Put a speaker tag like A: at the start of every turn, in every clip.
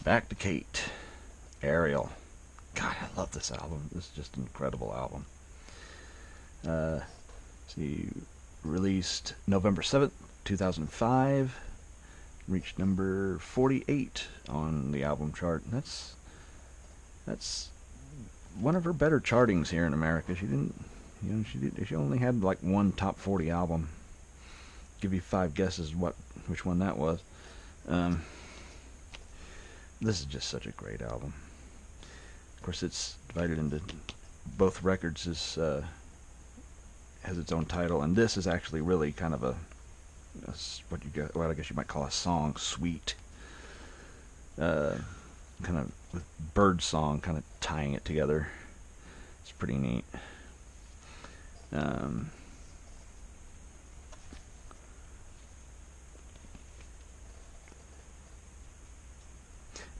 A: Back to Kate. Ariel. God, I love this album. This is just an incredible album. See, released November 7th, 2005. Reached number 48 on the album chart. That's one of her better chartings here in America. She didn't, she only had like one top 40 album. Give you 5 guesses which one that was. This is just such a great album. Of course, it's divided into both records. Has its own title, and this is actually really kind of what I guess you might call a song suite. Kind of with bird song, kind of tying it together. It's pretty neat.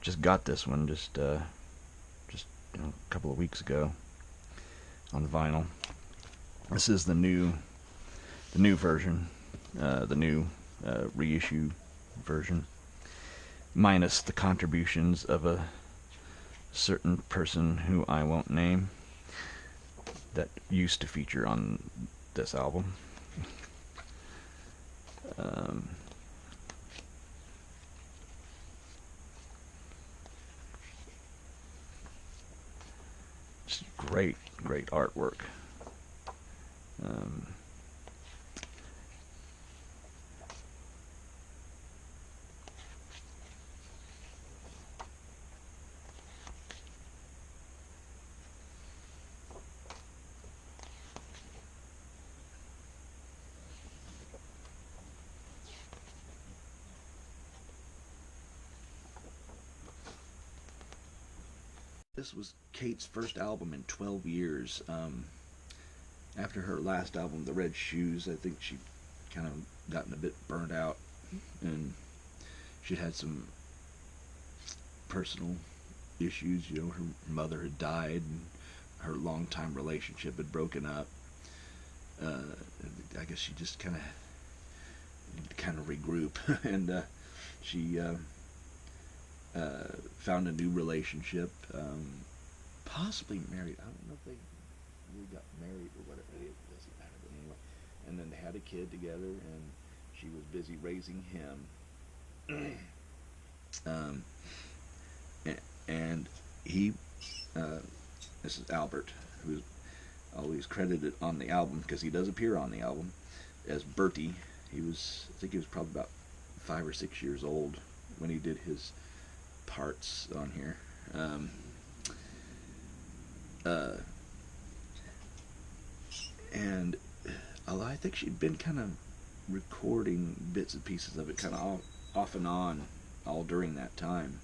A: Just got this one just a couple of weeks ago on vinyl. This is the new version, the new reissue version, minus the contributions of a certain person who I won't name that used to feature on this album. Just great artwork. This was Kate's first album in 12 years. After her last album, The Red Shoes, I think she kind of gotten a bit burnt out, and she'd had some personal issues. You know, her mother had died, and her longtime relationship had broken up. I guess she just kind of regroup, and she found a new relationship, possibly married. I don't know if they really got married or whatever. It doesn't matter, but anyway. And then they had a kid together, and she was busy raising him. And he, this is Albert, who's always credited on the album because he does appear on the album as Bertie. I think he was probably about 5 or 6 years old when he did his parts on here. And although I think she'd been kind of recording bits and pieces of it kind of off and on all during that time.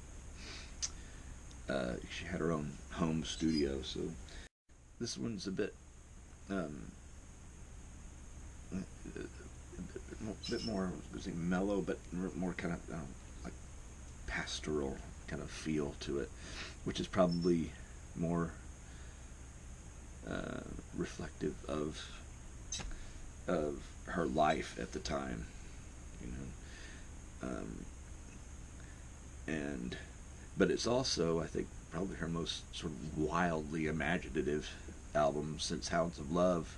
A: She had her own home studio, so this one's a bit more mellow, but more kind of like pastoral kind of feel to it, which is probably more reflective of her life at the time, you know. But it's also, I think, probably her most sort of wildly imaginative album since Hounds of Love,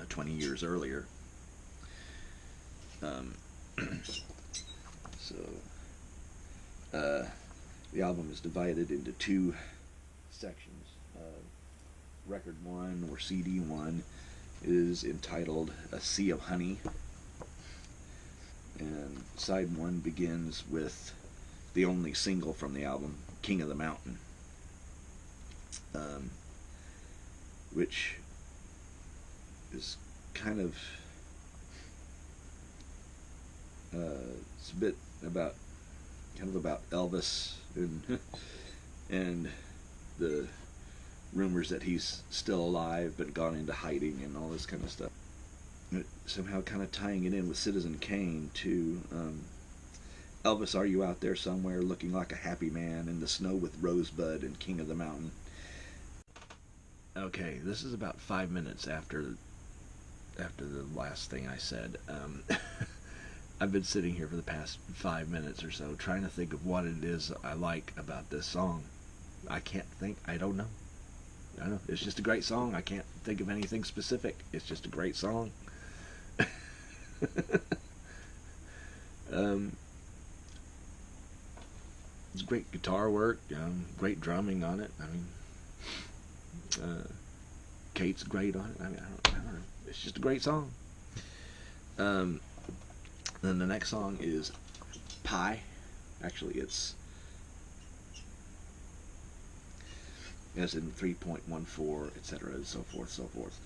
A: 20 years earlier. The album is divided into 2 sections. Record 1, or CD 1, is entitled A Sea of Honey, and side 1 begins with the only single from the album, King of the Mountain, which is kind of it's a bit about Elvis and the rumors that he's still alive but gone into hiding and all this kind of stuff. Somehow kind of tying it in with Citizen Kane too. Elvis, are you out there somewhere looking like a happy man in the snow with Rosebud and King of the Mountain? Okay, this is about 5 minutes after the last thing I said.
B: I've been sitting here for the past 5 minutes or so trying to think of what it is I like about this song. I can't think. I don't know. I don't know. It's just a great song. I can't think of anything specific. It's just a great song. um, it's great guitar work. Great drumming on it. I mean, Kate's great on it. I mean, I don't know. It's just a great song. Then the next song is Pie. Actually, it's as in 3.14, etc., and so forth, so forth.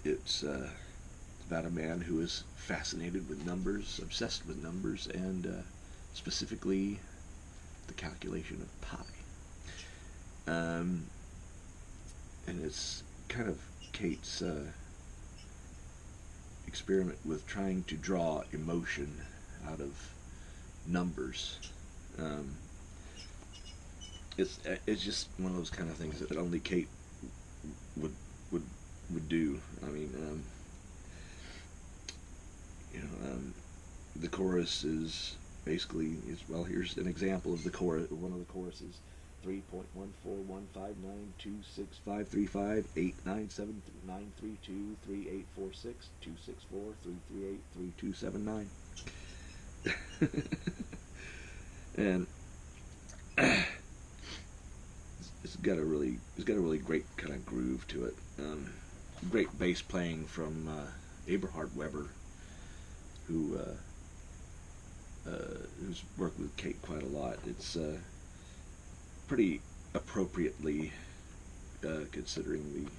B: It's about a man who is fascinated with numbers, obsessed with numbers, and specifically the calculation of pi. And it's kind of Kate's experiment with trying to draw emotion out of numbers. It's just one of those kind of things that only Kate would do. I mean, the chorus is basically well. Here's an example of the chorus. One of the choruses: 3.14159265358932238462643383279. And it's got a really great kind of groove to it. Great bass playing from Eberhard Weber, who's worked with Kate quite a lot. It's pretty appropriately, considering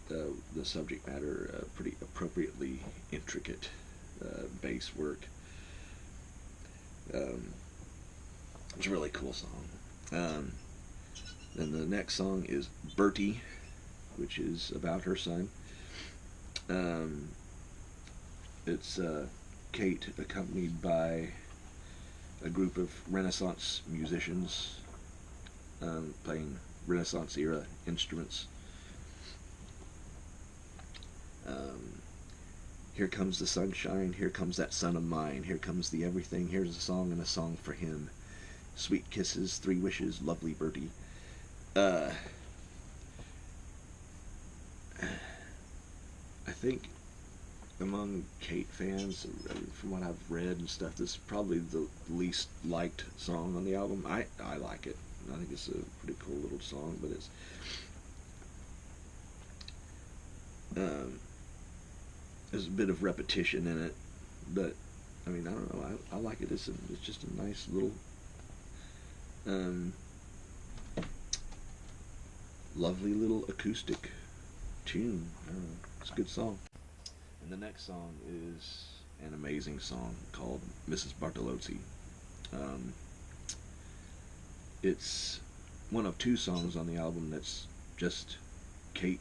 B: the subject matter, pretty appropriately intricate bass work. It's a really cool song. Then the next song is Bertie, which is about her son. It's Kate accompanied by a group of Renaissance musicians playing Renaissance era instruments. Here comes the sunshine, here comes that son of mine, here comes the everything, here's a song and a song for him. Sweet kisses, 3 wishes, lovely Bertie. I think among Kate fans, from what I've read and stuff, this is probably the least liked song on the album. I like it. I think it's a pretty cool little song, but it's there's a bit of repetition in it, but I mean, I don't know. I like it. It's just a nice little lovely little acoustic tune. I don't know. It's a good song. And the next song is an amazing song called Mrs. Bartolozzi. It's one of 2 songs on the album that's just Kate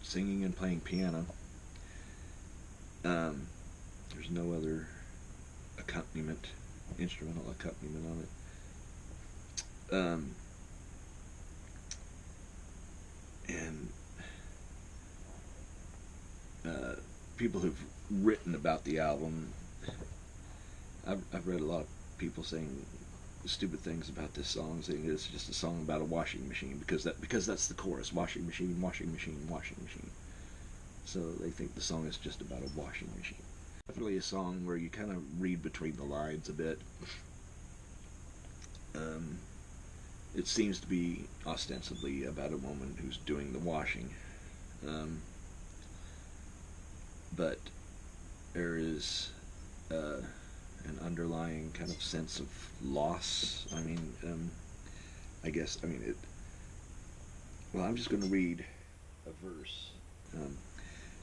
B: singing and playing piano. There's no other accompaniment, instrumental accompaniment on it. And people who've written about the album, I've read a lot of people saying stupid things about this song, saying it's just a song about a washing machine because that's the chorus: washing machine, washing machine, washing machine. So they think the song is just about a washing machine. Definitely a song where you kind of read between the lines a bit. It seems to be ostensibly about a woman who's doing the washing. But there is an underlying kind of sense of loss. I mean, well, I'm just going to read a verse.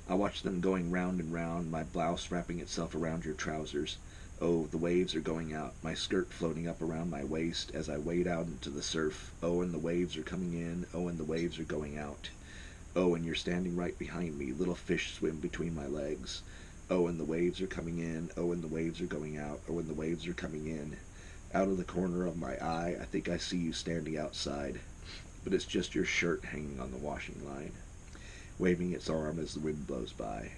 B: I watch them going round and round, my blouse wrapping itself around your trousers. Oh, the waves are going out, my skirt floating up around my waist as I wade out into the surf. Oh, and the waves are coming in, oh, and the waves are going out. Oh, and you're standing right behind me, little fish swim between my legs. Oh, and the waves are coming in, oh, and the waves are going out, oh, and the waves are coming in. Out of the corner of my eye, I think I see you standing outside, but it's just your shirt hanging on the washing line, waving its arm as the wind blows by.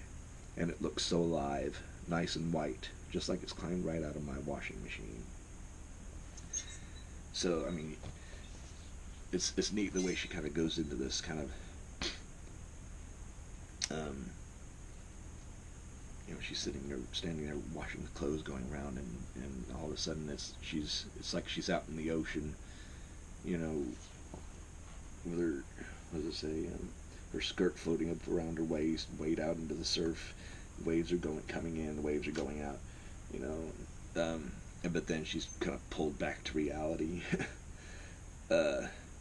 B: and it looks so alive, nice and white, just like it's climbed right out of my washing machine. So, I mean, it's neat the way she kind of goes into this kind of, she's standing there washing the clothes going around, and all of a sudden it's like she's out in the ocean, with her, what does it say, her skirt floating up around her waist, wade out into the surf. The waves are coming in, the waves are going out, but then she's kind of pulled back to reality.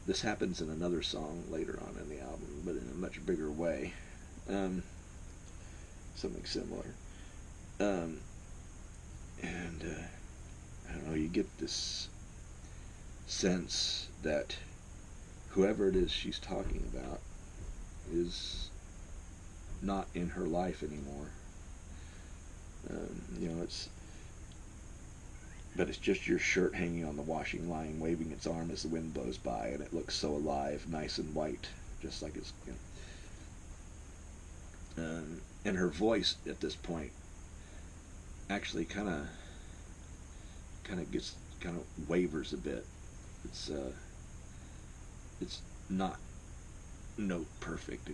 B: This happens in another song later on in the album, but in a much bigger way. Something similar. And I don't know, you get this sense that whoever it is she's talking about is not in her life anymore. But it's just your shirt hanging on the washing line, waving its arm as the wind blows by, and it looks so alive, nice and white, just like it's. And her voice at this point actually kind of wavers a bit. It's not note perfect.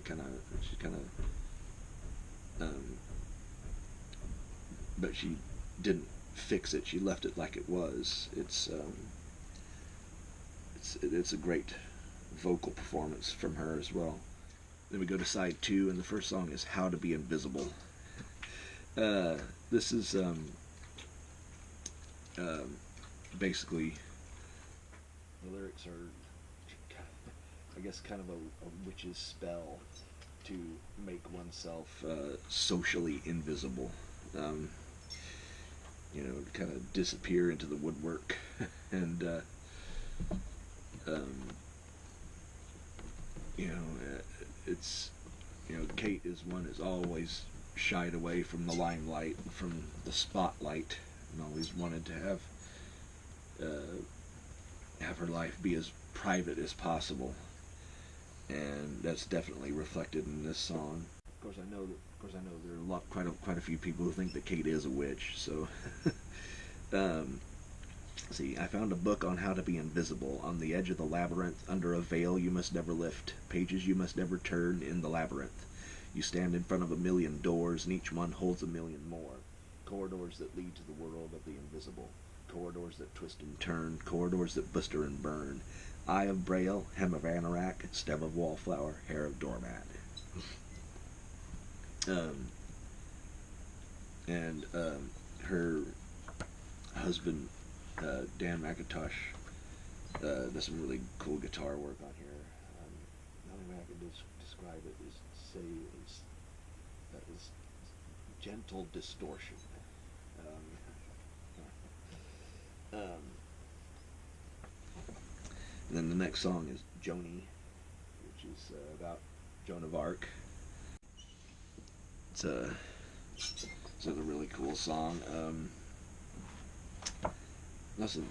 B: But she didn't fix it. She left it like it was. It's a great vocal performance from her as well. Then we go to side 2, and the first song is "How to Be Invisible." This is basically, the lyrics are, I guess, kind of a witch's spell to make oneself socially invisible. To kind of disappear into the woodwork. And it's, Kate is always shied away from the limelight, from the spotlight, and always wanted to have her life be as private as possible, and that's definitely reflected in this song. Of course, I know there are quite a few people who think that Kate is a witch. So, see, I found a book on how to be invisible. On the edge of the labyrinth, under a veil you must never lift, pages you must never turn in the labyrinth. You stand in front of a million doors, and each one holds a million more. Corridors that lead to the world of the invisible. Corridors that twist and turn. Corridors that blister and burn. Eye of Braille, hem of anorak, stem of wallflower, hair of doormat. Her husband, Dan McIntosh, does some really cool guitar work on here. The only way I can describe it is to say is gentle distortion. And then the next song is Joanni, which is about Joan of Arc. It's a really cool song. Lots of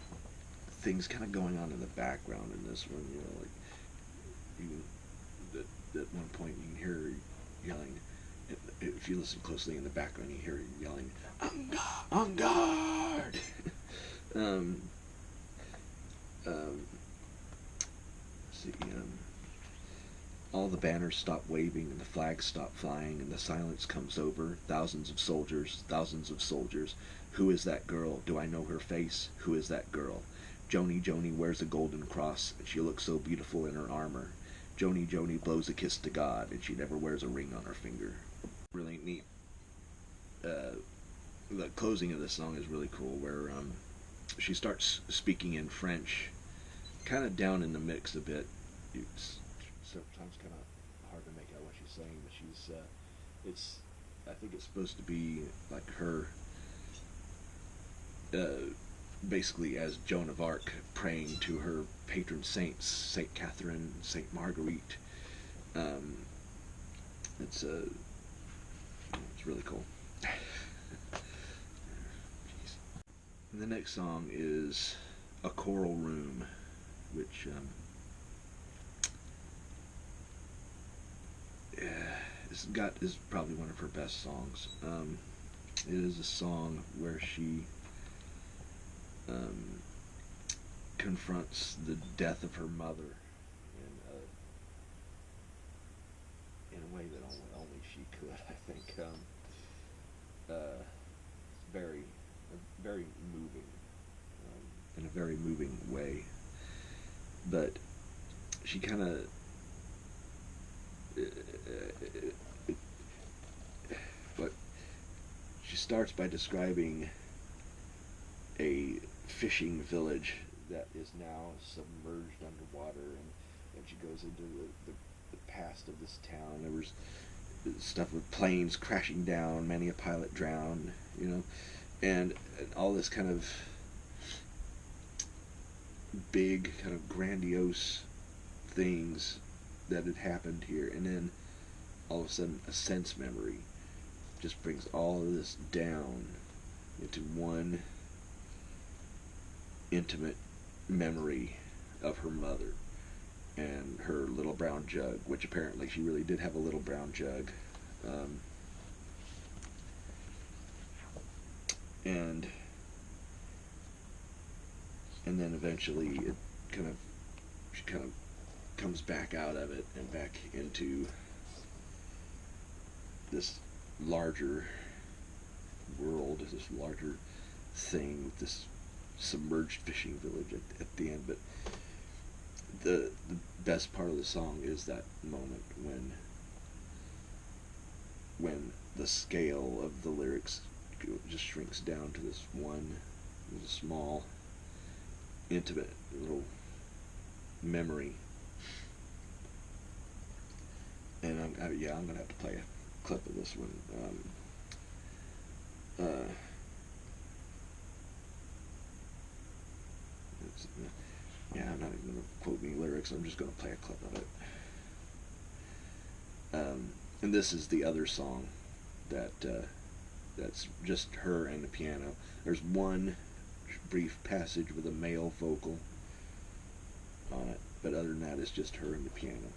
B: things kind of going on in the background in this one. At one point you can hear her yelling. If you listen closely in the background, you hear her yelling, "On guard!" All the banners stop waving and the flags stop flying and the silence comes over. Thousands of soldiers, thousands of soldiers. Who is that girl? Do I know her face? Who is that girl? Joanni wears a golden cross and she looks so beautiful in her armor. Joanni blows a kiss to God and she never wears a ring on her finger. Really neat. The closing of this song is really cool, where she starts speaking in French, kind of down in the mix a bit. It's sometimes kind of hard to make out what she's saying, but I think it's supposed to be like her, basically as Joan of Arc praying to her patron saints, Saint Catherine, Saint Marguerite. It's really cool. And the next song is A Choral Room, which is is probably one of her best songs. It is a song where she um, confronts the death of her mother in a way that only she could. I think very very moving, in a very moving way. But she kind of but she starts by describing a fishing village that is now submerged underwater, and she goes into the past of this town. There was stuff with planes crashing down, many a pilot drowned, and all this kind of big, kind of grandiose things that had happened here, and then all of a sudden a sense memory just brings all of this down into one intimate memory of her mother and her little brown jug, which apparently she really did have a little brown jug. And then eventually she kind of comes back out of it and back into this larger world, this larger thing with this submerged fishing village at the end. But the best part of the song is that moment when the scale of the lyrics just shrinks down to this one little small intimate little memory. And I'm gonna have to play a clip of this one. I'm not even gonna quote any lyrics. I'm just gonna play a clip of it. And this is the other song that's just her and the piano. There's one brief passage with a male vocal on it, but other than that, it's just her and the piano.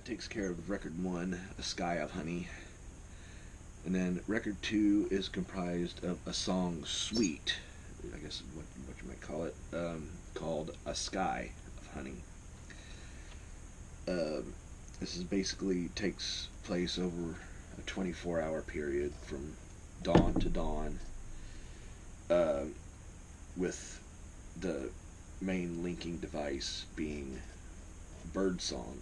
B: that takes care of record 1, A Sky of Honey. And then record 2 is comprised of a song suite, I guess what you might call it, called A Sky of Honey. This is basically takes place over a 24-hour period from dawn to dawn, with the main linking device being birdsong.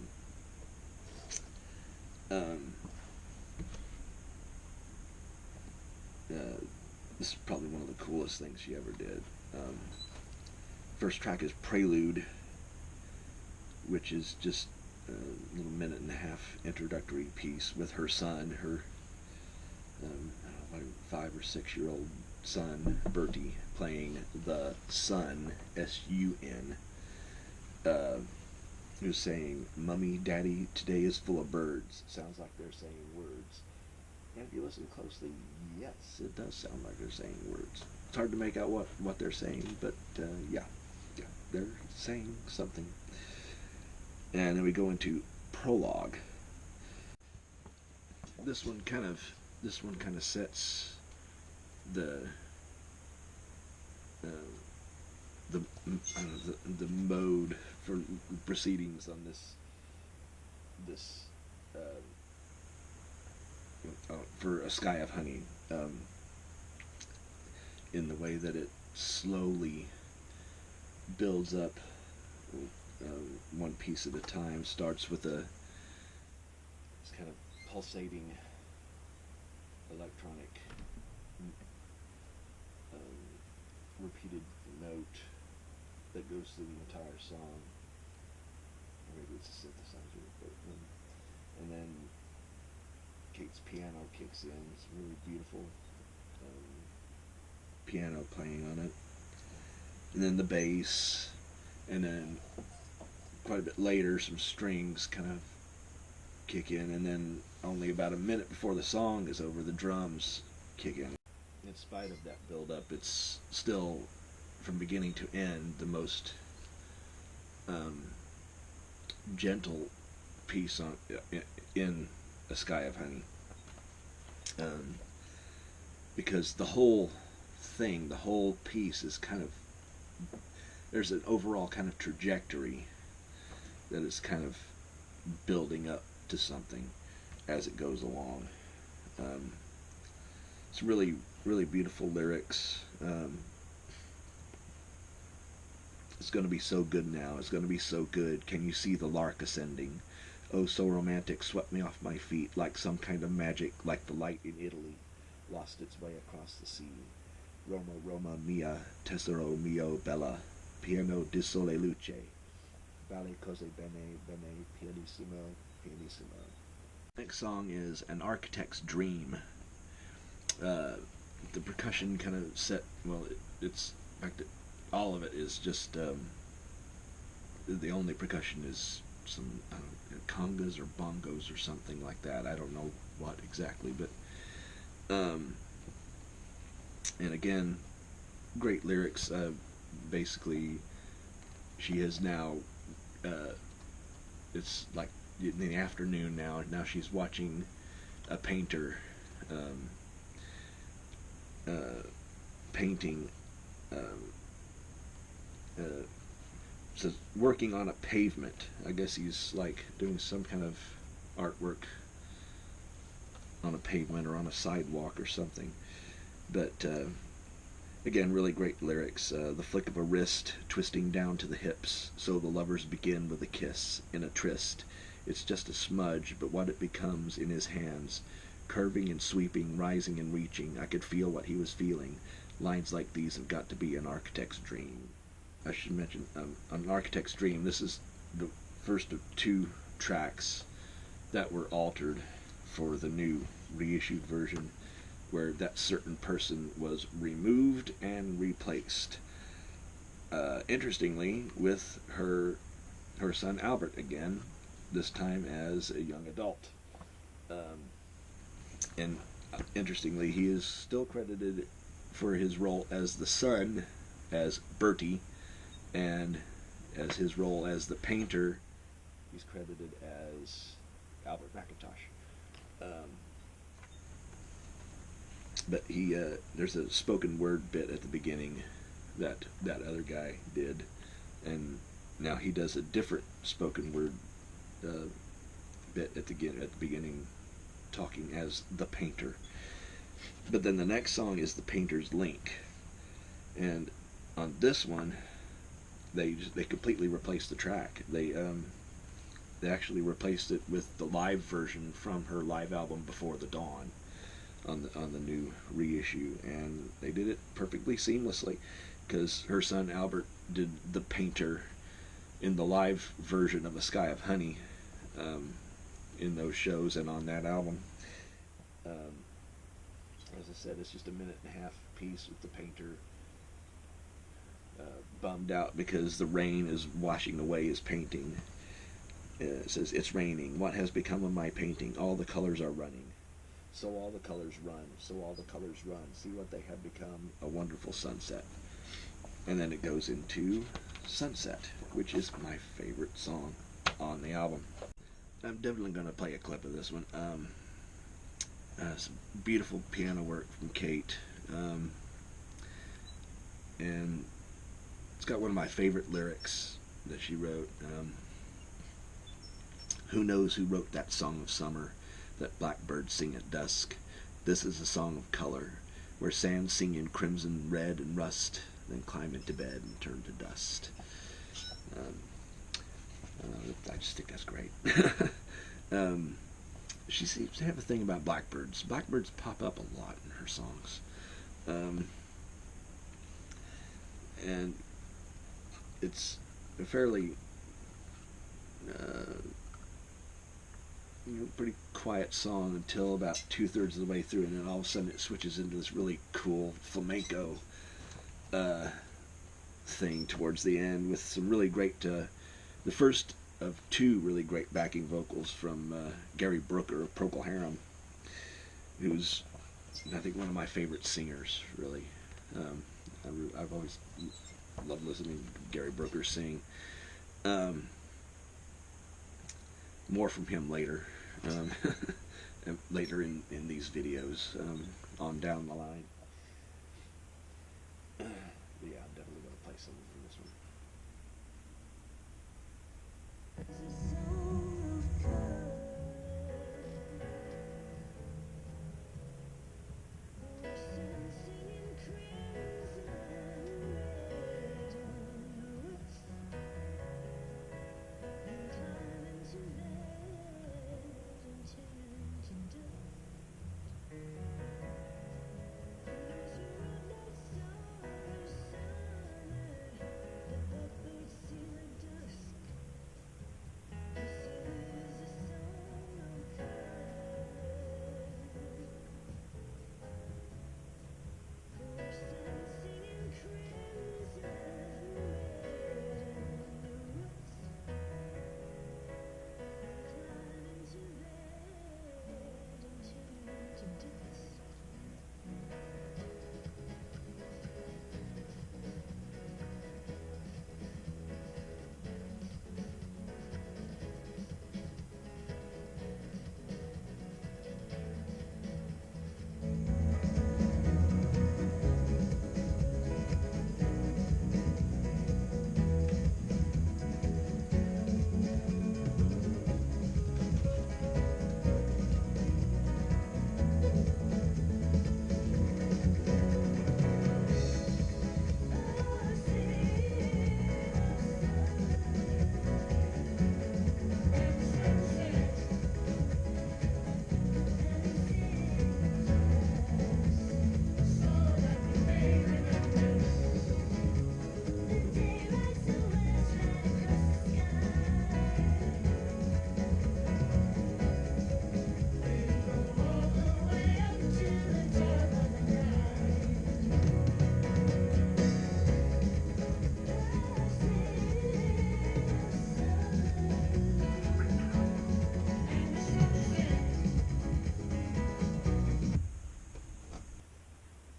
B: This is probably one of the coolest things she ever did. First track is Prelude, which is just a little minute and a half introductory piece with her son, her I don't know, 5 or 6 year old son, Bertie, playing the sun, S-U-N, who's saying, "Mummy, Daddy, today is full of birds." Sounds like they're saying words. And if you listen closely, yes, it does sound like they're saying words. It's hard to make out what they're saying, but yeah, they're saying something. And then we go into Prologue. This one kind of sets the mode for proceedings on this for A Sky of Honey, in the way that it slowly builds up, one piece at a time. Starts with this kind of pulsating electronic repeated note that goes through the entire song. Or maybe it's a synthesizer, but and then Kate's piano kicks in. It's really beautiful piano playing on it, and then the bass, and then quite a bit later some strings kind of kick in, and then only about a minute before the song is over, the drums kick in. In spite of that build-up, it's still, from beginning to end, the most gentle piece in A Sky of Honey, because the whole thing, the whole piece is kind of, there's an overall kind of trajectory that is kind of building up to something as it goes along. It's really, really beautiful lyrics. It's going to be so good now. It's going to be so good. Can you see the lark ascending? Oh, so romantic, swept me off my feet like some kind of magic, like the light in Italy lost its way across the sea. Roma, Roma mia, tesoro mio bella, piano di sole luce, vale cose bene, bene, pianissimo, pianissimo. Next song is An Architect's Dream. The percussion kind of set, well, it's, in fact, all of it is just, the only percussion is some congas or bongos or something like that. I don't know what exactly, but, and again, great lyrics. Basically, she is now, it's like in the afternoon now. Now she's watching a painter painting, so working on a pavement. I guess he's like doing some kind of artwork on a pavement or on a sidewalk or something. But again, really great lyrics. The flick of a wrist twisting down to the hips, so the lovers begin with a kiss in a tryst. It's just a smudge, but what it becomes in his hands, curving and sweeping, rising and reaching. I could feel what he was feeling. Lines like these have got to be an architect's dream. I should mention, An Architect's Dream, this is the first of 2 tracks that were altered for the new reissued version, where that certain person was removed and replaced. Interestingly, with her son Albert again, this time as a young adult. And interestingly, he is still credited for his role as the son, as Bertie, and as his role as the painter, he's credited as Albert McIntosh. But there's a spoken word bit at the beginning that other guy did, and now he does a different spoken word bit at the beginning, talking as the painter. But then the next song is the painter's link, and on this one, they completely replaced the track. They actually replaced it with the live version from her live album Before the Dawn on the new reissue, and they did it perfectly seamlessly, because her son Albert did the painter in the live version of A Sky of Honey in those shows and on that album. As I said, it's just a 1.5-minute piece with the painter bummed out because the rain is washing away his painting. It says, "It's raining. What has become of my painting? All the colors are running. So all the colors run. So all the colors run. See what they have become. A wonderful sunset." And then it goes into Sunset, which is my favorite song on the album. I'm definitely going to play a clip of this one. Some beautiful piano work from Kate. And it's got one of my favorite lyrics that she wrote. Who knows who wrote that song of summer that blackbirds sing at dusk? This is a song of color, where sands sing in crimson, red, and rust, then climb into bed and turn to dust. I just think that's great. She seems to have a thing about blackbirds. Blackbirds pop up a lot in her songs. And it's a fairly pretty quiet song until about 2/3 of the way through, and then all of a sudden it switches into this really cool flamenco thing towards the end with some really great, the first of 2 really great backing vocals from Gary Brooker of Procol Harum, who's, I think, one of my favorite singers, really. I've always loved listening to Gary Brooker sing. More from him later, later in these videos, on down the line. But yeah, I'm definitely going to play something from this one.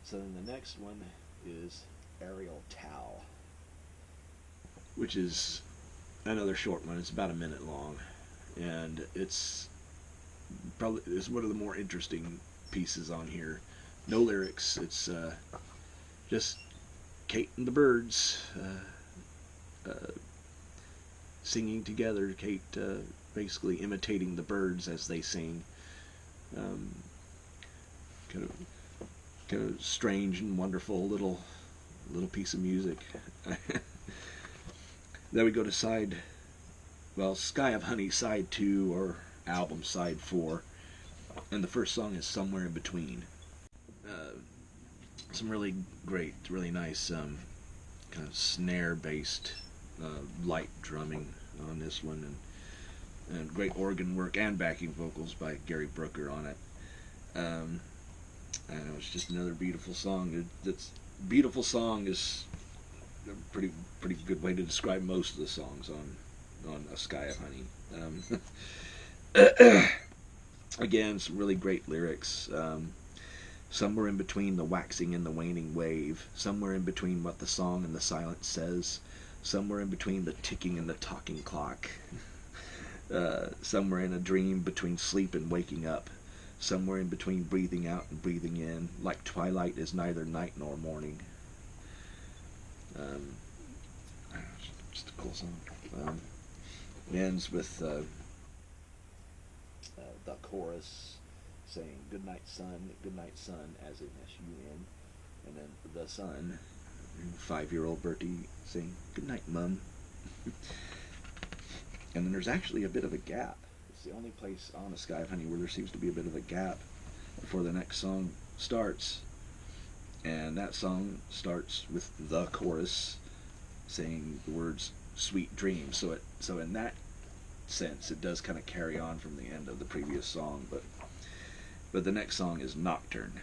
B: So then the next one is Aerial Towel, which is another short one. It's about 1 minute long, and it's probably is one of the more interesting pieces on here. No lyrics. It's just Kate and the birds singing together. Kate basically imitating the birds as they sing. Um, kind of strange and wonderful little piece of music. Then we go to Sky of Honey, side 2, or album side 4, and the first song is Somewhere in Between. Some really great, really nice kind of snare-based light drumming on this one, and great organ work and backing vocals by Gary Brooker on it. And it was just another beautiful song. That's beautiful song is a pretty good way to describe most of the songs on A Sky of Honey. Again, some really great lyrics. Somewhere in between the waxing and the waning wave, somewhere in between what the song and the silence says, somewhere in between the ticking and the talking clock, somewhere in a dream between sleep and waking up, somewhere in between breathing out and breathing in, like twilight is neither night nor morning. Just a cool song. It ends with the chorus saying "Good night, son, as in S-U-N," and then the son, 5-year-old Bertie, saying "Good night, Mum." And then there's actually a bit of a gap. It's the only place on A Sky of Honey where there seems to be a bit of a gap before the next song starts. And that song starts with the chorus saying the words "sweet dreams." So in that sense, it does kind of carry on from the end of the previous song. But the next song is Nocturn.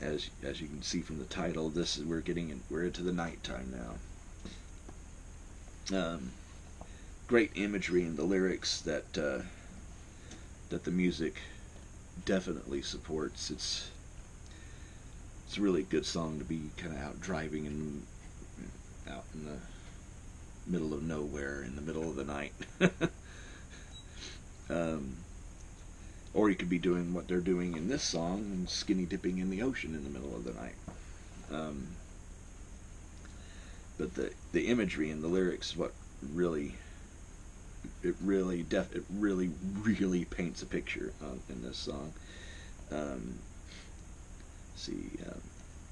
B: As you can see from the title, we're into the nighttime now. Great imagery in the lyrics that the music definitely supports. It's a really good song to be kind of out driving and out in the middle of nowhere in the middle of the night. Or you could be doing what they're doing in this song and skinny dipping in the ocean in the middle of the night. But the imagery and the lyrics is what really paints a picture in this song.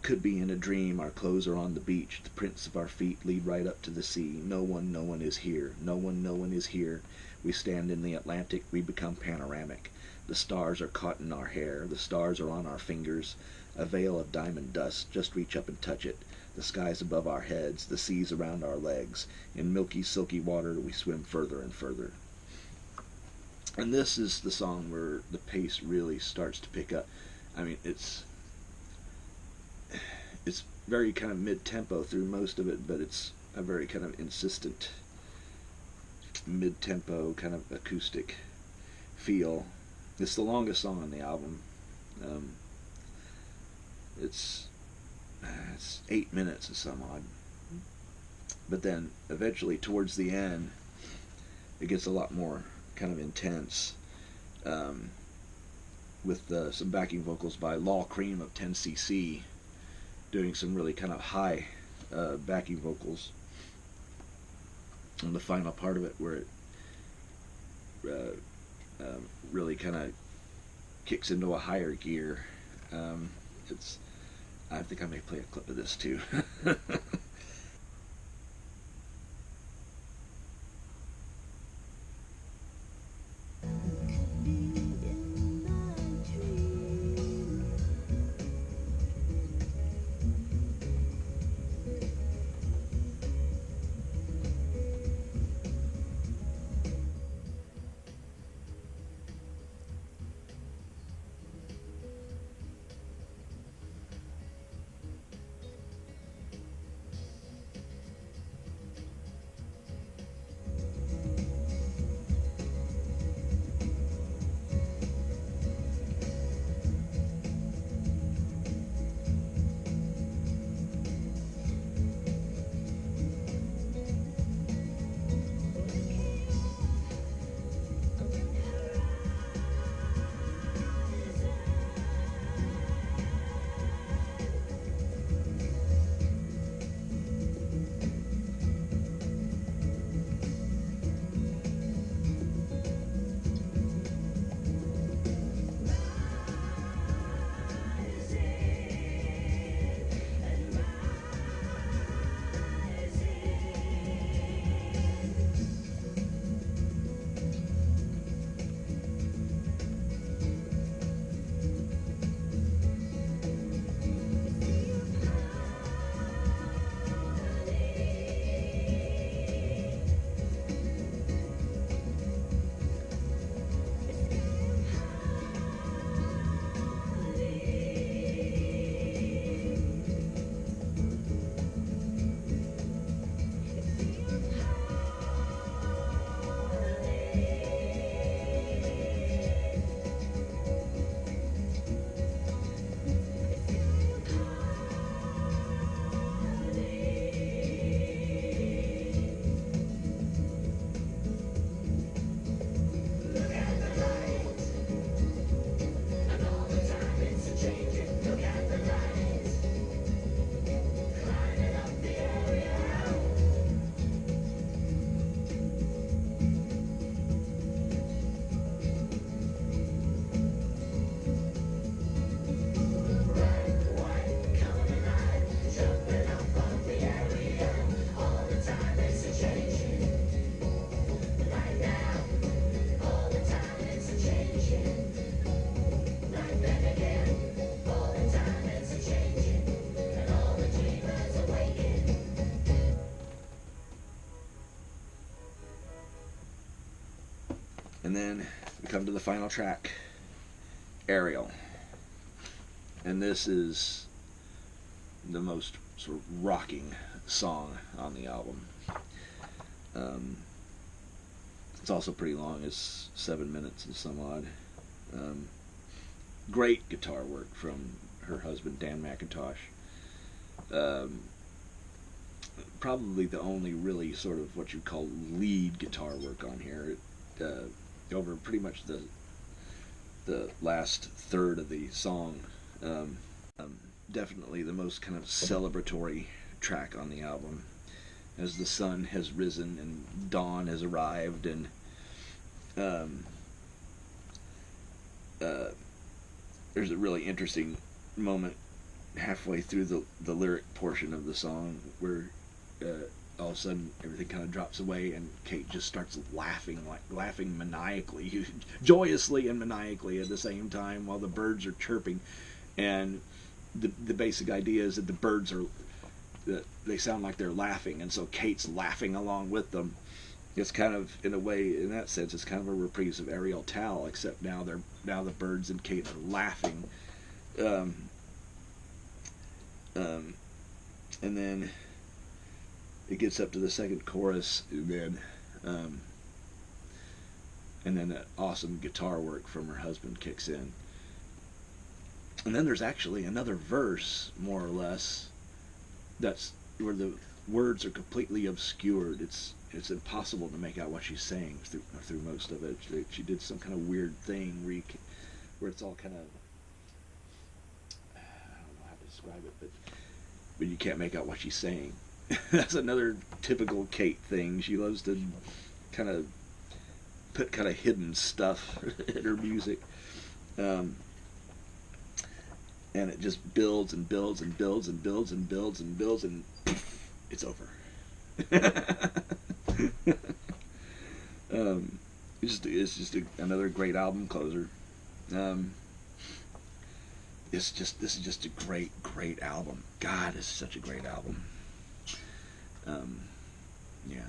B: Could be in a dream, our clothes are on the beach, the prints of our feet lead right up to the sea. No one is here, no one is here. We stand in the Atlantic, we become panoramic. The stars are caught in our hair, the stars are on our fingers. A veil of diamond dust, just reach up and touch it. The skies above our heads, the seas around our legs. In milky, silky water we swim further and further. And this is the song where the pace really starts to pick up. I mean, it's very kind of mid-tempo through most of it, but it's a very kind of insistent mid-tempo kind of acoustic feel. It's the longest song on the album. It's 8 minutes or some odd. But then eventually towards the end it gets a lot more kind of intense, with some backing vocals by Lol Cream of 10cc doing some really kind of high backing vocals on the final part of it, where it really kind of kicks into a higher gear. I think I may play a clip of this too. And then we come to the final track, Ariel. And this is the most sort of rocking song on the album. It's also pretty long. It's 7 minutes and some odd. Great guitar work from her husband, Dan McIntosh. Probably the only really sort of what you'd call lead guitar work on here. Over pretty much the last third of the song. Definitely the most kind of celebratory track on the album, as the sun has risen and dawn has arrived, and there's a really interesting moment halfway through the lyric portion of the song where all of a sudden everything kind of drops away and Kate just starts laughing maniacally, joyously and maniacally at the same time, while the birds are chirping. And the basic idea is that the birds they sound like they're laughing, and so Kate's laughing along with them. It's kind of, in a way, in that sense, it's kind of a reprise of Ariel Tal, except now the birds and Kate are laughing. And then it gets up to the second chorus, and then that awesome guitar work from her husband kicks in. And then there's actually another verse, more or less, that's where the words are completely obscured. It's impossible to make out what she's saying through most of it. She did some kind of weird thing where it's all kind of, I don't know how to describe it, but you can't make out what she's saying. That's another typical Kate thing. She loves to kind of put kind of hidden stuff in her music. And it just builds and builds and builds and builds and builds and builds, and it's over. It's just another great album closer. This is just a great album. God, this is such a great album. Yeah.